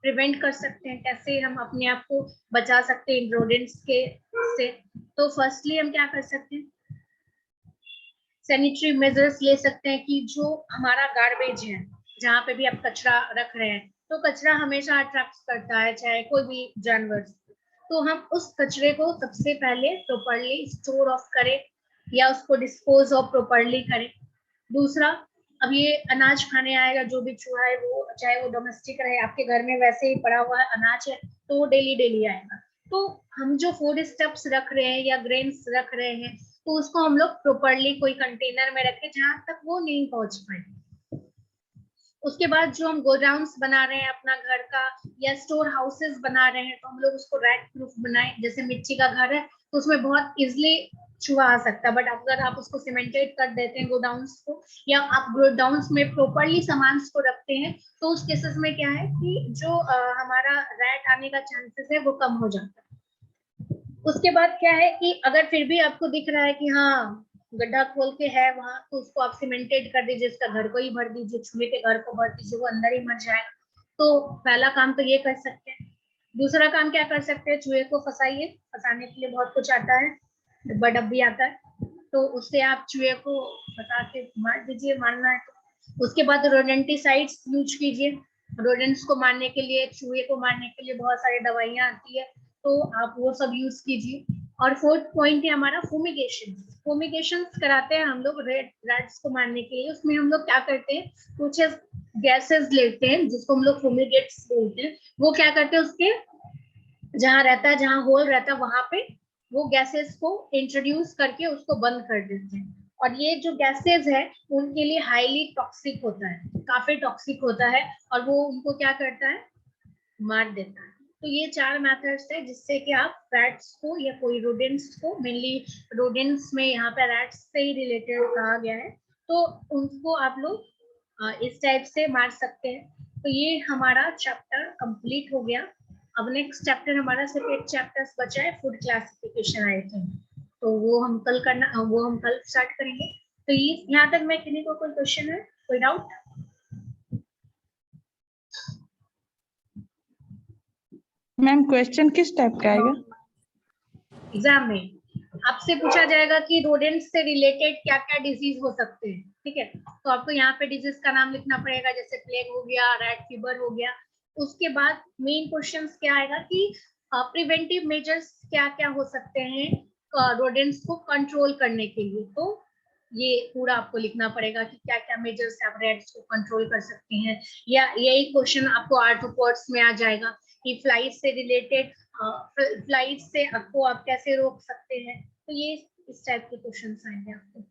Speaker 1: प्रिवेंट कर सकते हैं, कैसे हम अपने आप को बचा सकते हैं इन रोडेंट्स के से? तो फर्स्टली हम क्या कर सकते हैं, सैनिटरी मेजर्स ले सकते हैं कि जो हमारा गार्बेज है, जहाँ पे भी आप कचरा रख रहे हैं, तो कचरा हमेशा अट्रैक्ट करता है, चाहे कोई भी जानवर। तो हम उस कचरे को सबसे पहले प्रॉपर्ली स्टोर ऑफ करें या उसको डिस्पोज ऑफ प्रॉपर्ली करें। दूसरा, अब ये अनाज खाने आएगा जो भी चूहा है, वो चाहे वो डोमेस्टिक रहे, आपके घर में वैसे ही पड़ा हुआ है अनाज है तो वो डेली डेली आएगा। तो हम जो फूड स्टफ्स रख रहे हैं या ग्रेन्स रख रहे हैं, तो उसको हम लोग प्रॉपर्ली कोई कंटेनर में रखें जहां तक वो नहीं पहुंच पाए। उसके बाद जो हम गोडाउन्स बना रहे हैं अपना घर का या स्टोर हाउसेस बना रहे हैं, तो हम लोग उसको रैट प्रूफ बनाएं। जैसे मिट्टी का घर है तो उसमें बहुत इजिली चूहा आ सकता है, बट अगर आप उसको सीमेंटेड कर देते हैं गोडाउन्स को, या आप गोडाउन्स में प्रॉपर्ली सामान को रखते हैं, तो उस केसेस में क्या है कि जो हमारा रैट आने का चांसेस है वो कम हो जाता है। उसके बाद क्या है कि अगर फिर भी आपको दिख रहा है कि हाँ गड्ढा खोल के है वहां, तो उसको आप सीमेंटेड कर दीजिए, उसका घर को ही भर दीजिए, चूहे के घर को भर दीजिए, वो अंदर ही मर जाएगा। तो पहला काम तो ये कर सकते हैं। दूसरा काम क्या कर सकते हैं, चूहे को फंसाइए। फंसाने के लिए बहुत कुछ आता है, डब्बा डब्बी आता है, तो उससे आप चूहे को फंसा के मार दीजिए, मारना है तो। उसके बाद रोडेंटिसाइड्स यूज कीजिए। रोडेंट्स को मारने के लिए, चूहे को मारने के लिए बहुत सारी दवाइयां आती है, तो आप वो सब यूज कीजिए। और फोर्थ पॉइंट है हमारा फूमिगेशन। फूमिगेशन कराते हैं हम लोग रैट्स को मारने के लिए। उसमें हम लोग क्या करते हैं, कुछ गैसेस लेते हैं जिसको हम लोग फूमिगेट्स बोलते हैं। वो क्या करते हैं, उसके जहां रहता है, जहां होल रहता है, वहां पे वो गैसेस को इंट्रोड्यूस करके उसको बंद कर देते हैं। और ये जो गैसेस है उनके लिए हाईली टॉक्सिक होता है, काफी टॉक्सिक होता है, और वो उनको क्या करता है, मार देता है। तो ये 4 मेथड्स है जिससे कि आप रैट्स को या कोई रोडेंट्स को, मेनली रोडेंट्स में यहाँ पे रैट्स से ही रिलेटेड कहा गया है, तो उनको आप लोग इस टाइप से मार सकते हैं। तो ये हमारा चैप्टर कंप्लीट हो गया। अब नेक्स्ट चैप्टर हमारा सिर्फ 8 चैप्टर्स बचा है, फूड क्लासिफिकेशन आई थिंक, तो वो हम कल स्टार्ट करेंगे। तो ये यहाँ तक मैं किसी को कोई क्वेश्चन है, कोई डाउट?
Speaker 4: मैम क्वेश्चन किस टाइप का आएगा?
Speaker 1: एग्जाम में आपसे पूछा जाएगा कि रोडेंट्स से रिलेटेड क्या क्या डिजीज हो सकते हैं, ठीक है, तो आपको यहाँ पे डिजीज का नाम लिखना पड़ेगा, जैसे प्लेग हो गया, रैट फीवर हो गया। उसके बाद मेन क्वेश्चंस क्या आएगा कि प्रिवेंटिव मेजर्स क्या क्या हो सकते हैं रोडेंट्स को कंट्रोल करने के लिए। तो ये पूरा आपको लिखना पड़ेगा कि क्या क्या मेजर्स आप रैट्स को कंट्रोल कर सकते हैं। या यही क्वेश्चन आपको आर्थ्रोपोड्स में आ जाएगा कि फ्लाइज से रिलेटेड, फ्लाइज से आपको आप कैसे रोक सकते हैं। तो ये इस टाइप के क्वेश्चन आएंगे आपको।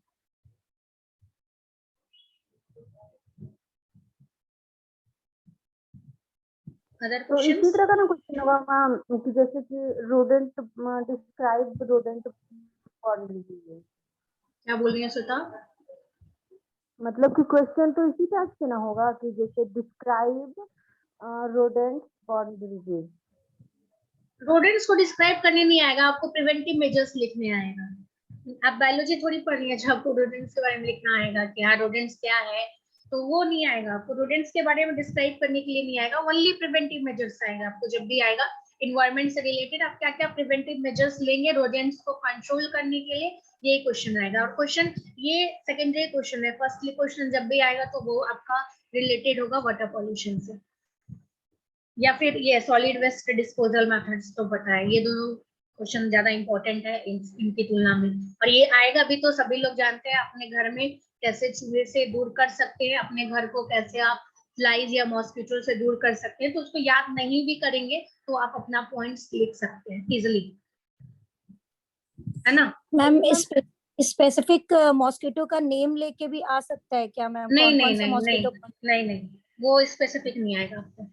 Speaker 1: अदर
Speaker 2: तो इसी
Speaker 1: क्वेश्चंस?
Speaker 2: तरह का ना क्वेश्चन होगा मैम कि जैसे कि rodent describe rodent borne disease,
Speaker 1: क्या बोल रही हैं श्वेता?
Speaker 2: मतलब कि क्वेश्चन तो इसी टाइप से ना होगा कि जैसे describe rodent borne disease.
Speaker 1: Rodents को डिस्क्राइब करने नहीं आएगा, आपको प्रिवेंटिव मेजर्स लिखने आएगा। आप बायोलॉजी थोड़ी पढ़ रही है जब आपको रोडेंट्स के बारे में लिखना आएगा कि हाँ रोडेंट्स क्या है, तो वो नहीं आएगा आपको। रोडेंट्स के बारे में डिस्क्राइब करने के लिए नहीं आएगा, ओनली प्रिवेंटिव मेजर्स आएगा आपको। जब भी आएगा इन्वायरमेंट से रिलेटेड आप क्या क्या प्रिवेंटिव मेजर्स लेंगे रोडेंट्स को कंट्रोल करने के लिए, ये क्वेश्चन आएगा। और क्वेश्चन ये सेकेंडरी क्वेश्चन है, फर्स्टली क्वेश्चन जब भी आएगा तो वो आपका रिलेटेड होगा वाटर पॉल्यूशन से, या फिर ये सॉलिड वेस्ट डिस्पोजल मेथड्स तो पता है। ये दोनों क्वेश्चन ज्यादा इंपॉर्टेंट है इनकी तुलना में। और ये आएगा भी तो सभी लोग जानते हैं अपने घर में कैसे चूहे से दूर कर सकते हैं, अपने घर को कैसे आप फ्लाइज या मॉस्किटो से दूर कर सकते हैं। तो उसको याद नहीं भी करेंगे तो आप अपना पॉइंट्स लिख सकते हैं इजिली, है ना?
Speaker 6: मैम स्पेसिफिक मॉस्किटो का नेम लेके भी आ सकता है क्या मैम?
Speaker 1: नहीं
Speaker 6: कौन
Speaker 1: नहीं
Speaker 6: कौन से
Speaker 1: नहीं नहीं
Speaker 6: मॉस्किटो?
Speaker 1: नहीं नहीं, वो स्पेसिफिक नहीं आएगा आपको।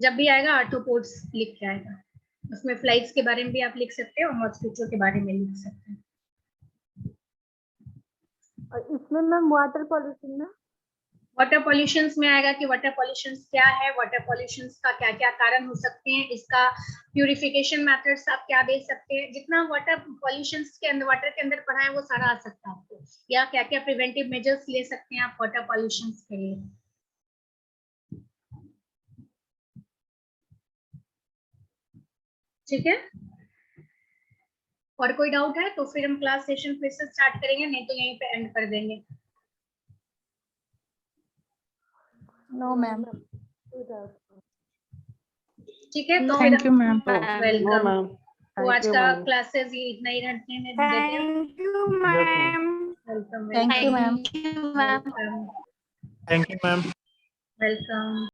Speaker 1: जब भी आएगा आर्थ्रोपोड्स लिख के आएगा, उसमें फ्लाइज के बारे में भी आप लिख सकते हैं और मॉस्किटो के बारे में लिख सकते हैं।
Speaker 2: और इसमें मैम वाटर पॉल्यूशन में,
Speaker 1: वाटर पॉल्यूशन में आएगा कि वाटर पॉल्यूशन क्या है, वाटर पॉल्यूशन का क्या क्या कारण हो सकते हैं, इसका प्यूरिफिकेशन मेथड्स आप क्या दे सकते हैं। जितना वाटर पॉल्यूशन के अंदर, वाटर के अंदर पढ़ा है वो सारा आ सकता है आपको। या क्या क्या प्रिवेंटिव मेजर्स ले सकते हैं आप वाटर पॉल्यूशन के लिए। ठीक है, और कोई डाउट है तो फिर हम क्लास सेशन फिर से स्टार्ट करेंगे, नहीं तो यहीं पे एंड कर देंगे।
Speaker 6: No ma'am.
Speaker 1: ठीक है, तो
Speaker 4: थैंक यू मैम।
Speaker 1: वेलकम। तो आज का क्लासेस ये इतना ही रखते हैं।
Speaker 5: Thank you, ma'am.
Speaker 1: Welcome
Speaker 6: thank you ma'am.
Speaker 1: Welcome
Speaker 7: Thank you, ma'am.
Speaker 1: Welcome.